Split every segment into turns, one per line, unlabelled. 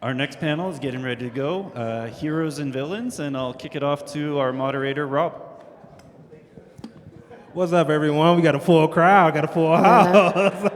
Our next panel is getting ready to go, heroes and villains, and I'll kick it off to our moderator, Rob.
What's up, everyone? We got a full crowd, got a full house.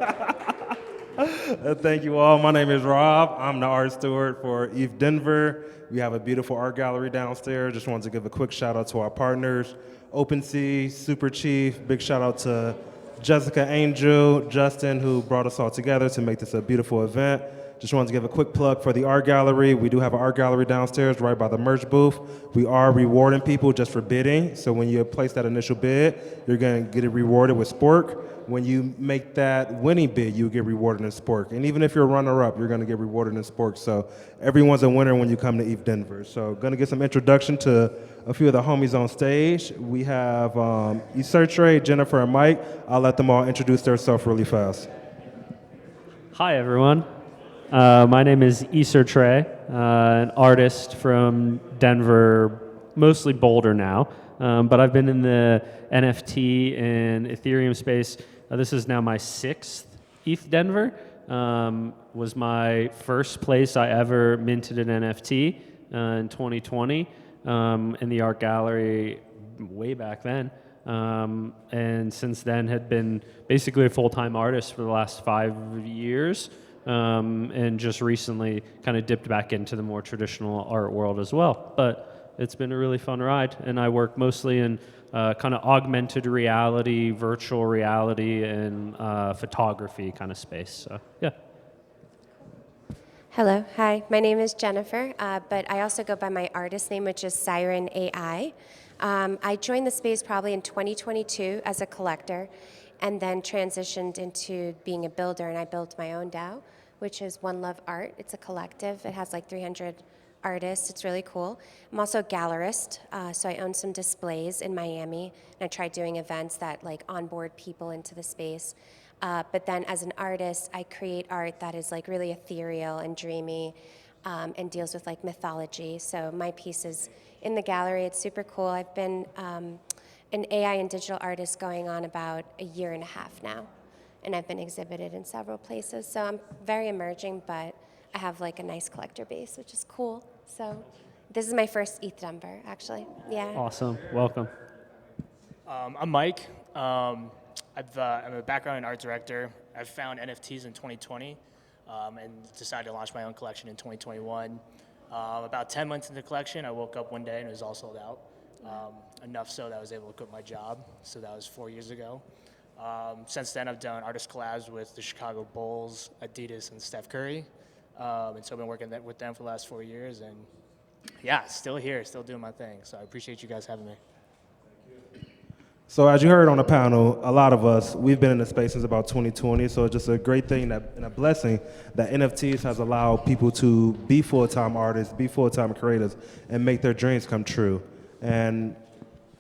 Thank you all. My name is Rob. I'm the art steward for ETHDenver. We have a beautiful art gallery downstairs. Just wanted to give a quick shout out to our partners, OpenSea, Super Chief. Big shout out to Jessica Angel, Justin, who brought us all together to make this a beautiful event. Just wanted to give a quick plug for the art gallery. We do have an art gallery downstairs right by the merch booth. We are rewarding people just for bidding. So when you place that initial bid, you're going to get it rewarded with Spork. When you make that winning bid, you get rewarded in Spork. And even if you're a runner-up, you're going to get rewarded in Spork. So everyone's a winner when you come to ETHDenver. So going to get some introduction to a few of the homies on stage. We have ETHDenver, Jennifer, and Mike. I'll let them all introduce themselves really fast.
Hi, everyone. My name is ETHDenver, an artist from Denver, mostly Boulder now, but I've been in the NFT and Ethereum space. This is now my 6th ETHDenver. Was my first place I ever minted an NFT in 2020 in the art gallery way back then. And since then had been basically a full-time artist for the last 5 years. And just recently kind of dipped back into the more traditional art world as well. But it's been a really fun ride, and I work mostly in kind of augmented reality, virtual reality, and photography kind of space. So, yeah.
Hello, hi, my name is Jennifer, but I also go by my artist name, which is Siren AI. I joined the space probably in 2022 as a collector, and then transitioned into being a builder, and I built my own DAO, which is One Love Art. It's a collective. It has like 300 artists. It's really cool. I'm also a gallerist, so I own some displays in Miami, and I tried doing events that like onboard people into the space. But then as an artist, I create art that is like really ethereal and dreamy, and deals with like mythology. So my piece is in the gallery. It's super cool. I've been an AI and digital artist going on about a year and a half now, and I've been exhibited in several places. So I'm very emerging, but I have like a nice collector base, which is cool. So this is my first ETHDenver, actually. Yeah.
Awesome. Welcome.
I'm Mike. I'm a background and art director. I found NFTs in 2020 and decided to launch my own collection in 2021. About 10 months into the collection, I woke up one day and it was all sold out. Enough so that I was able to quit my job. So that was 4 years ago. Since then, I've done artist collabs with the Chicago Bulls, Adidas, and Steph Curry. And so I've been working with them for the last 4 years. And yeah, still here, still doing my thing. So I appreciate you guys having me.
So as you heard on the panel, a lot of us, we've been in the space since about 2020, so it's just a great thing and a blessing that NFTs has allowed people to be full-time artists, be full-time creators, and make their dreams come true. And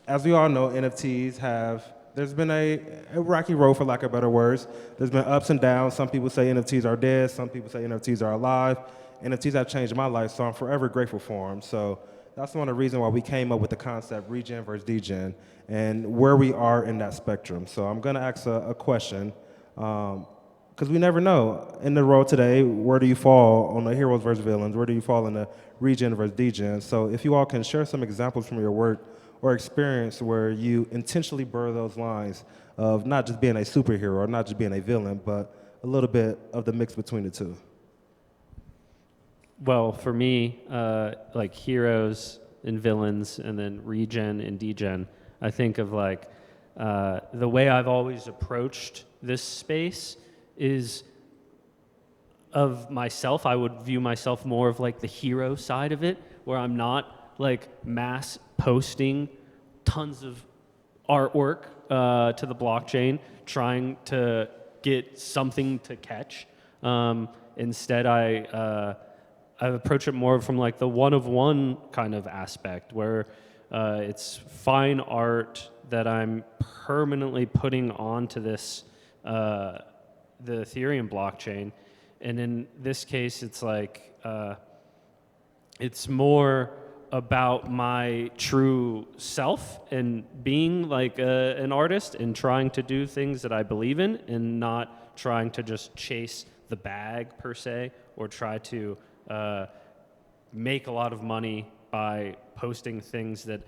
as we all know, NFTs there's been a rocky road, for lack of better words. There's been ups and downs. Some people say NFTs are dead. Some people say NFTs are alive. NFTs have changed my life, so I'm forever grateful for them. So that's one of the reasons why we came up with the concept regen versus degen and where we are in that spectrum. So I'm going to ask a question, because we never know. In the road today, where do you fall on the heroes versus villains? Where do you fall in the regen versus degen? So if you all can share some examples from your work or experience where you intentionally blur those lines of not just being a superhero or not just being a villain, but a little bit of the mix between the two.
Well, for me, like heroes and villains, and then regen and degen, I think of like the way I've always approached this space is of myself. I would view myself more of like the hero side of it, where I'm not like mass posting tons of artwork to the blockchain, trying to get something to catch. Instead, I approach it more from like the one-of-one kind of aspect, where it's fine art that I'm permanently putting onto this, the Ethereum blockchain. And in this case, it's like, it's more about my true self and being like an artist and trying to do things that I believe in and not trying to just chase the bag per se, or try to make a lot of money by posting things that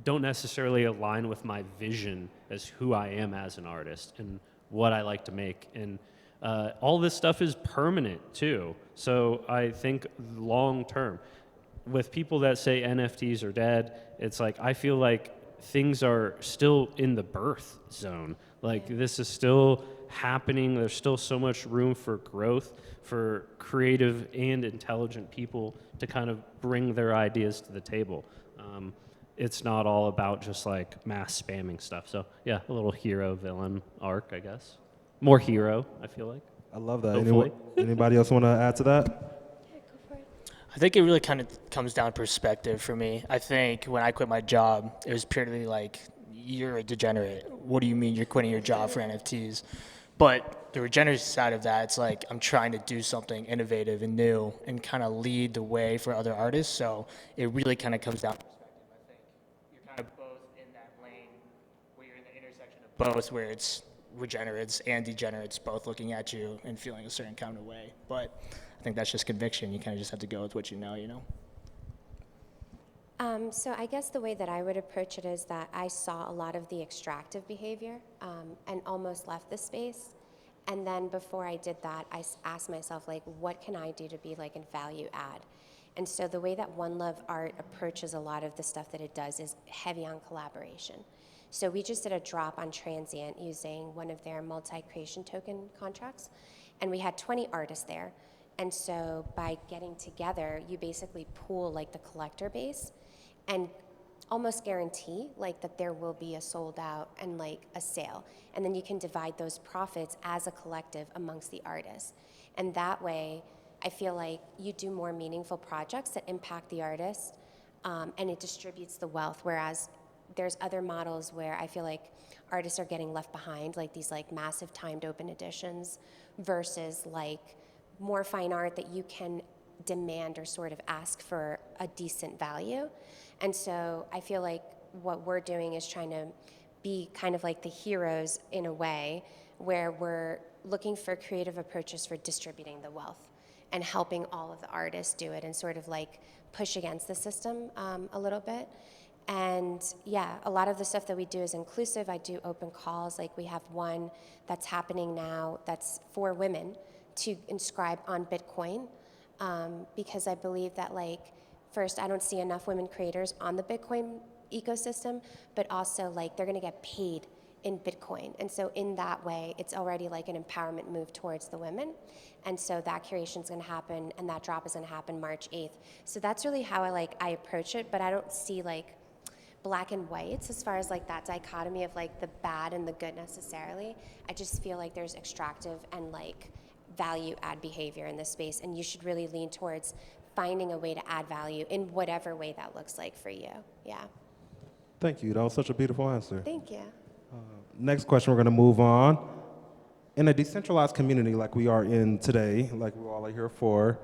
don't necessarily align with my vision as who I am as an artist and what I like to make. And all this stuff is permanent too. So I think long term, with people that say NFTs are dead, it's like I feel like things are still in the birth zone. Like this is still happening. There's still so much room for growth for creative and intelligent people to kind of bring their ideas to the table. It's not all about just like mass spamming stuff. So yeah, a little hero villain arc, I guess. More hero, I feel like.
I love that.
Hopefully.
Anybody else want to add to that?
Yeah, go for it.
I think it really kind of comes down to perspective for me. I think when I quit my job, it was purely like, you're a degenerate. What do you mean you're quitting your job for NFTs? But the regenerative side of that, it's like I'm trying to do something innovative and new and kind of lead the way for other artists. So it really kind of comes down to perspective. I think you're kind of both in that lane where you're in the intersection of both, where it's regenerates and degenerates both looking at you and feeling a certain kind of way. But I think that's just conviction. You kind of just have to go with what you know, you know?
So I guess the way that I would approach it is that I saw a lot of the extractive behavior and almost left the space. And then before I did that, I asked myself, like, what can I do to be like a value add? And so the way that One Love Art approaches a lot of the stuff that it does is heavy on collaboration. So we just did a drop on Transient using one of their multi-creation token contracts. And we had 20 artists there. And so by getting together, you basically pool like the collector base and almost guarantee like that there will be a sold out and like a sale. And then you can divide those profits as a collective amongst the artists. And that way, I feel like you do more meaningful projects that impact the artist and it distributes the wealth. Whereas there's other models where I feel like artists are getting left behind, like these like massive timed open editions versus like more fine art that you can demand or sort of ask for a decent value. And so I feel like what we're doing is trying to be kind of like the heroes in a way where we're looking for creative approaches for distributing the wealth and helping all of the artists do it and sort of like push against the system a little bit. And yeah, a lot of the stuff that we do is inclusive. I do open calls. Like we have one that's happening now that's for women to inscribe on Bitcoin because I believe that like, first, I don't see enough women creators on the Bitcoin ecosystem, but also like they're gonna get paid in Bitcoin. And so in that way, it's already like an empowerment move towards the women. And so that curation is gonna happen and that drop is gonna happen March 8th. So that's really how I approach it, but I don't see like black and whites as far as like that dichotomy of like the bad and the good necessarily. I just feel like there's extractive and like value add behavior in this space, and you should really lean towards finding a way to add value in whatever way that looks like for you. Yeah.
Thank you. That was such a beautiful answer.
Thank you.
Next question, we're going to move on. In a decentralized community like we are in today, like we all are here for,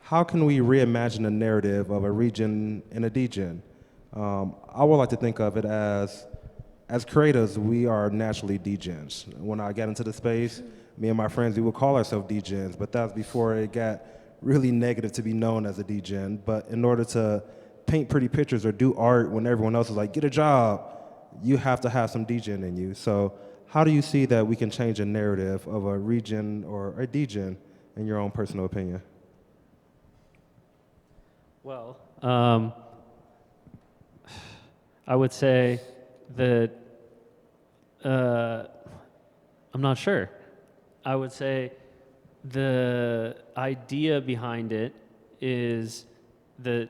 how can we reimagine the narrative of a region and a degen? I would like to think of it as creators, we are naturally degens. When I got into the space, me and my friends, we would call ourselves degens, but that was before it got really negative to be known as a degen. But in order to paint pretty pictures or do art when everyone else is like, get a job, you have to have some degen in you. So how do you see that we can change a narrative of a region or a degen in your own personal opinion?
Well, I would say that I'm not sure. I would say the idea behind it is that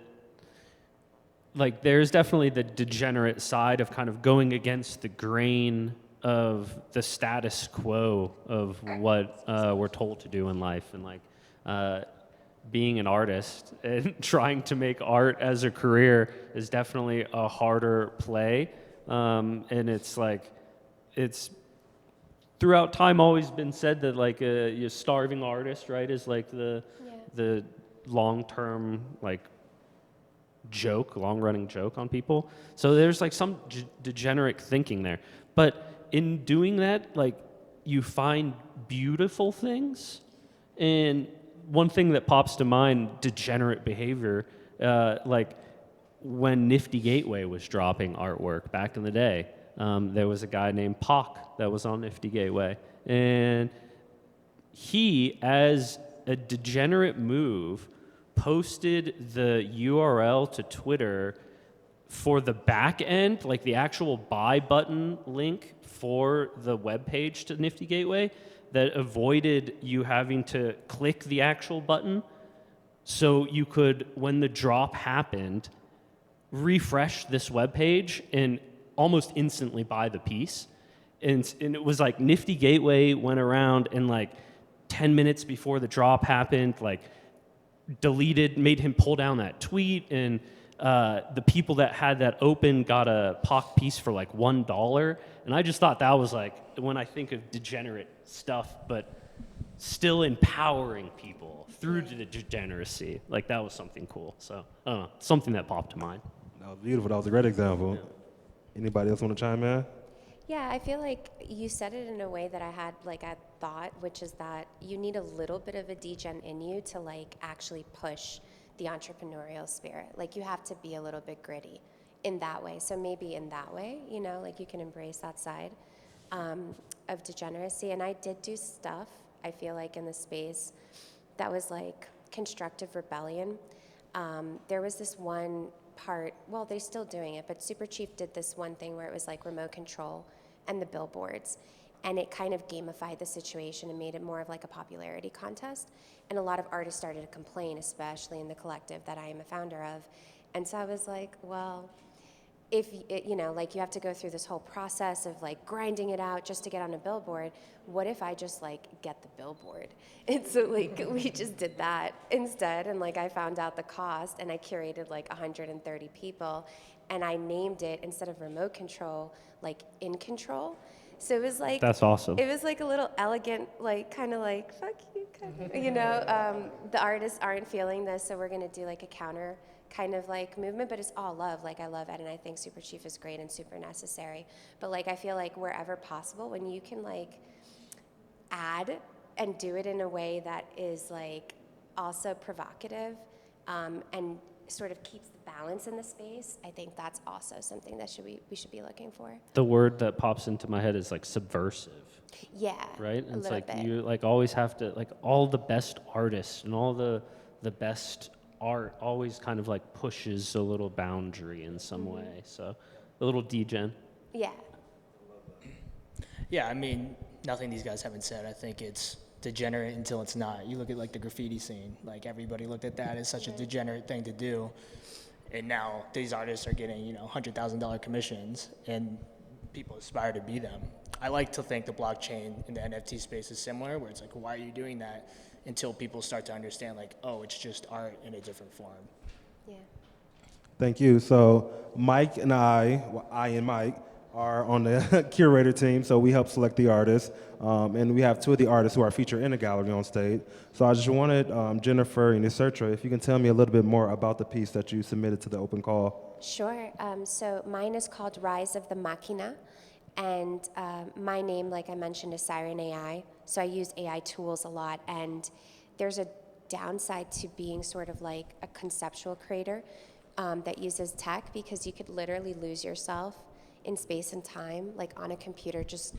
like there's definitely the degenerate side of kind of going against the grain of the status quo of what we're told to do in life, and like being an artist and trying to make art as a career is definitely a harder play, and it's like it's throughout time always been said that like a starving artist, right, is like the long-term like long-running joke on people. So there's like some degenerate thinking there. But in doing that, like you find beautiful things, and one thing that pops to mind, degenerate behavior, like when Nifty Gateway was dropping artwork back in the day, there was a guy named Pock that was on Nifty Gateway, and he, as a degenerate move, posted the URL to Twitter for the back end, like the actual buy button link for the web page to Nifty Gateway, that avoided you having to click the actual button. So you could, when the drop happened, refresh this web page and almost instantly buy the piece. And it was like Nifty Gateway went around and like 10 minutes before the drop happened, like made him pull down that tweet, and the people that had that open got a POC piece for like $1. And I just thought that was like, when I think of degenerate stuff, but still empowering people through the degeneracy, like that was something cool. So I don't know, something that popped to mind.
That was beautiful. That was a great example.
Yeah.
Anybody else want to chime in?
Yeah, I feel like you said it in a way that I had like a thought, which is that you need a little bit of a degen in you to like actually push the entrepreneurial spirit. Like you have to be a little bit gritty in that way. So maybe in that way, you know, like you can embrace that side of degeneracy. And I did do stuff, I feel like, in the space that was like constructive rebellion. There was this one part, well, they're still doing it, but Super Chief did this one thing where it was like remote control and the billboards. And it kind of gamified the situation and made it more of like a popularity contest. And a lot of artists started to complain, especially in the collective that I am a founder of. And so I was like, well, if you know, like you have to go through this whole process of like grinding it out just to get on a billboard, what if I just like get the billboard? And so like we just did that instead, and like I found out the cost, and I curated like 130 people, and I named it, instead of remote control, like in control. So it was like,
That's awesome.
it was like a little elegant, like kind of like fuck you, kind of, you know. The artists aren't feeling this, so we're gonna do like a counter kind of like movement, but it's all love. Like I love Ed, and I think Super Chief is great and super necessary. But like I feel like wherever possible, when you can like add and do it in a way that is like also provocative and sort of keeps the balance in the space, I think that's also something that we should be looking for.
The word that pops into my head is like subversive.
Yeah,
Right? And it's like
bit.
you like always have to, like all the best artists and all the best art always kind of like pushes a little boundary in some way. So a little degen.
Yeah.
Yeah, I mean, nothing these guys haven't said. I think it's degenerate until it's not. You look at like the graffiti scene, like everybody looked at that as such a degenerate thing to do. And now these artists are getting, you know, $100,000 commissions, and people aspire to be them. I like to think the blockchain in the NFT space is similar, where it's like, why are you doing that? Until people start to understand, like, oh, it's just art in a different form.
Yeah.
Thank you. So Mike and I and Mike, are on the curator team, so we help select the artists. And we have two of the artists who are featured in the gallery on stage. So I just wanted Jennifer and Isertra, if you can tell me a little bit more about the piece that you submitted to the open call.
Sure. So mine is called Rise of the Machina. And my name, like I mentioned, is Siren AI. So I use AI tools a lot. And there's a downside to being sort of like a conceptual creator that uses tech, because you could literally lose yourself in space and time, like on a computer, just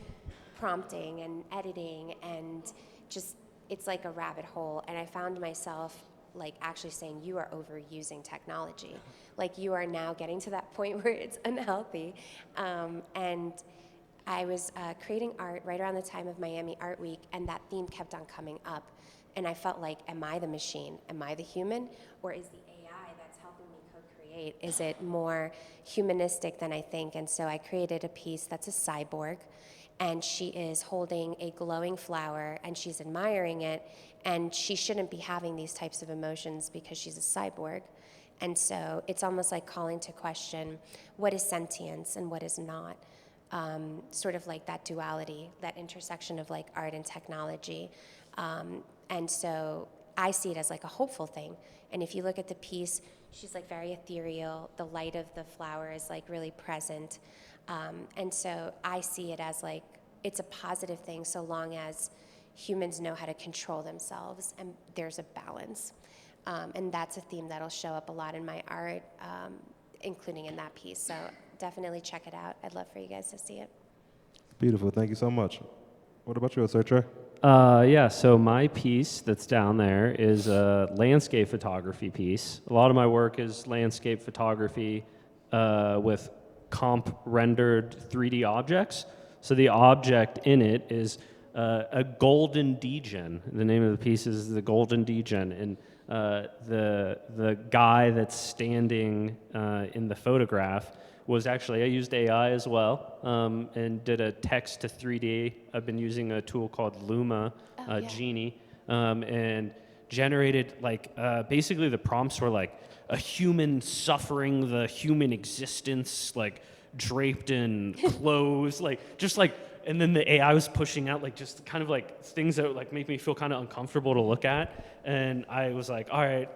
prompting and editing, and just, it's like a rabbit hole. And I found myself like actually saying, you are overusing technology. Like you are now getting to that point where it's unhealthy. And I was creating art right around the time of Miami Art Week, and that theme kept on coming up. And I felt like, am I the machine? Am I the human? Or is the AI that's helping me co-create, is it more humanistic than I think? And so I created a piece that's a cyborg, and she is holding a glowing flower, and she's admiring it, and she shouldn't be having these types of emotions because she's a cyborg. And so it's almost like calling to question, what is sentience and what is not? Sort of like that duality, that intersection of like art and technology. And so I see it as like a hopeful thing. And if you look at the piece, she's like very ethereal. The light of the flower is like really present. And so I see it as like, it's a positive thing so long as humans know how to control themselves, and there's a balance. And that's a theme that'll show up a lot in my art, including in that piece. So definitely check it out. I'd love for you guys to see it.
Beautiful. Thank you so much. What about you, Sir Trey?
Yeah, so my piece that's down there is a landscape photography piece. A lot of my work is landscape photography with comp rendered 3D objects. So the object in it is a golden degen. The name of the piece is the golden degen, and the guy that's standing in the photograph was actually, I used AI as well, and did a text to 3D. I've been using a tool called Luma, Genie, and generated like, basically the prompts were like a human suffering the human existence, like draped in clothes, like just like, and then the AI was pushing out like just kind of like things that like make me feel kind of uncomfortable to look at. And I was like, all right,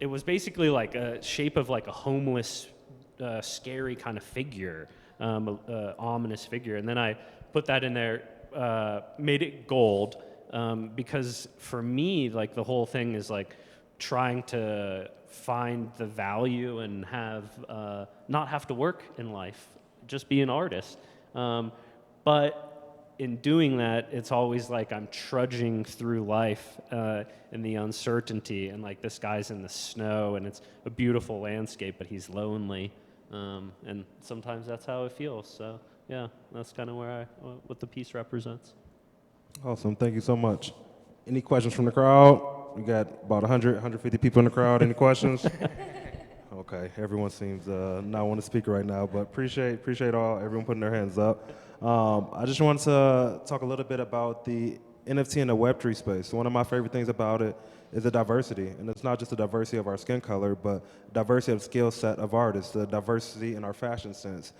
it was basically like a shape of like a homeless, scary kind of figure, ominous figure. And then I put that in there, made it gold, because for me, like the whole thing is like trying to find the value and have not have to work in life, just be an artist. But in doing that, it's always like I'm trudging through life in the uncertainty, and like this guy's in the snow, and it's a beautiful landscape, but he's lonely, and sometimes that's how it feels. So yeah, that's kind of where what the piece represents.
Awesome. Thank you so much. Any questions from the crowd? We got about 100, 150 people in the crowd. Any questions? Okay, everyone seems not want to speak right now, but appreciate everyone putting their hands up. I just wanted to talk a little bit about the NFT and the Web3 space. One of my favorite things about it is the diversity, and it's not just the diversity of our skin color, but diversity of skill set of artists, the diversity in our fashion sense.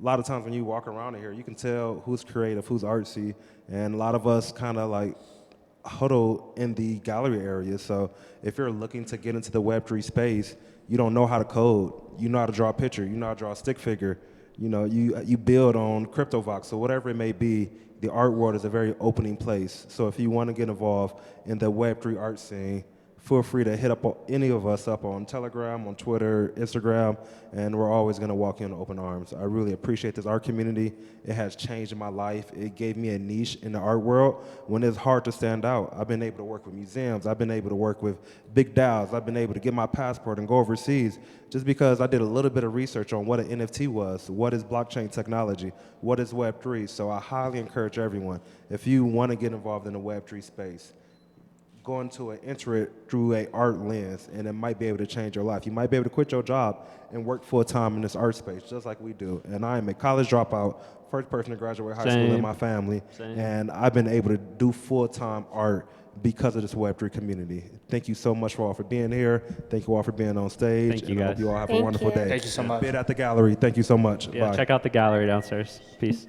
A lot of times when you walk around in here, you can tell who's creative, who's artsy, and a lot of us kind of like huddle in the gallery area. So if you're looking to get into the Web3 space, you don't know how to code, you know how to draw a picture, you know how to draw a stick figure, you know, you build on CryptoVox, so whatever it may be, the art world is a very opening place. So if you want to get involved in the Web3 art scene, feel free to hit up any of us up on Telegram, on Twitter, Instagram, and we're always going to walk in with open arms. I really appreciate this art community. It has changed my life. It gave me a niche in the art world when it's hard to stand out. I've been able to work with museums. I've been able to work with big DAOs. I've been able to get my passport and go overseas just because I did a little bit of research on what an NFT was, what is blockchain technology, what is Web3. So I highly encourage everyone, if you want to get involved in the Web3 space, go into it, enter it through a art lens, and it might be able to change your life. You might be able to quit your job and work full time in this art space, just like we do. And I am a college dropout, first person to graduate high school in my family, and I've been able to do full time art because of this Web3 community. Thank you so much for all for being here. Thank you all for being on stage.
Thank you,
and I
guys.
hope you all have
Thank
a wonderful
you.
day.
Thank you so much.
Bid at the gallery. Thank you so much.
Yeah,
Bye.
check out the gallery downstairs. Peace.